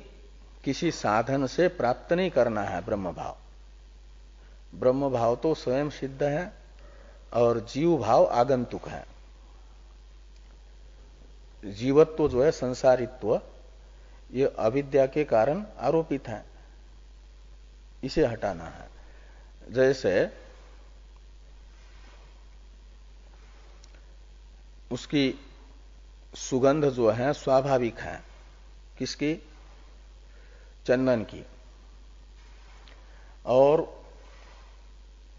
किसी साधन से प्राप्त नहीं करना है ब्रह्म भाव। ब्रह्म भाव तो स्वयं सिद्ध है और जीव भाव आगंतुक है। जीवत्व जो है, संसारित्व, ये अविद्या के कारण आरोपित है, इसे हटाना है। जैसे उसकी सुगंध जो है स्वाभाविक है, किसकी? चंदन की, और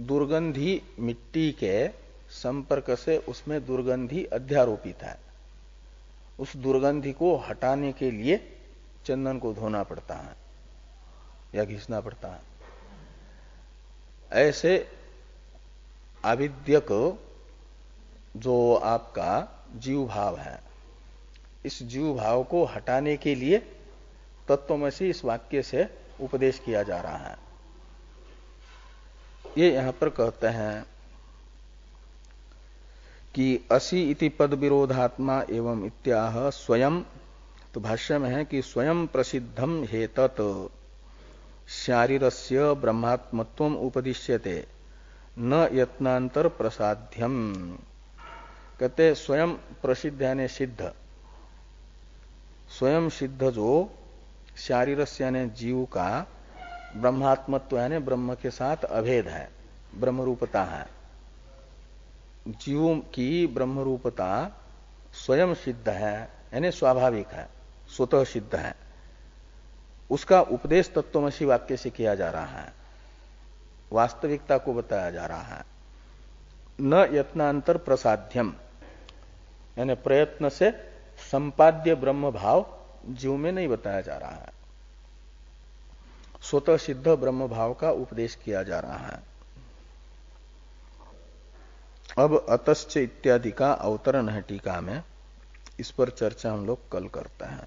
दुर्गंधी मिट्टी के संपर्क से उसमें दुर्गंधी अध्यारोपित है। उस दुर्गंधी को हटाने के लिए चंदन को धोना पड़ता है, या घिसना पड़ता है। ऐसे आविद्यक जो आपका जीव भाव है, इस जीव भाव को हटाने के लिए तत्वमसि इस वाक्य से उपदेश किया जा रहा है। ये यहां पर कहते हैं कि असि इति पद विरोधात्मा एवं इत्याह स्वयं, तो भाष्य में है कि स्वयं प्रसिद्धम हेतत शारीरस्य ब्रह्मात्मत्वम उपदिश्यते न यत्नांतर प्रसाध्यम। कहते स्वयं प्रसिद्ध यानी सिद्ध, स्वयं सिद्ध जो शारीरस्य यानी जीव का ब्रह्मात्मत्व यानी ब्रह्म के साथ अभेद है, ब्रह्म रूपता है। जीव की ब्रह्म रूपता स्वयं सिद्ध है यानी स्वाभाविक है, स्वतः सिद्ध है। उसका उपदेश तत्वमसि वाक्य से किया जा रहा है, वास्तविकता को बताया जा रहा है। न यत्नांतर प्रसाध्यम यानी प्रयत्न से संपाद्य ब्रह्म भाव जीव में नहीं बताया जा रहा है, स्वतः सिद्ध ब्रह्म भाव का उपदेश किया जा रहा है। अब अतश्च इत्यादि का अवतरण है टीका में, इस पर चर्चा हम लोग कल करते हैं।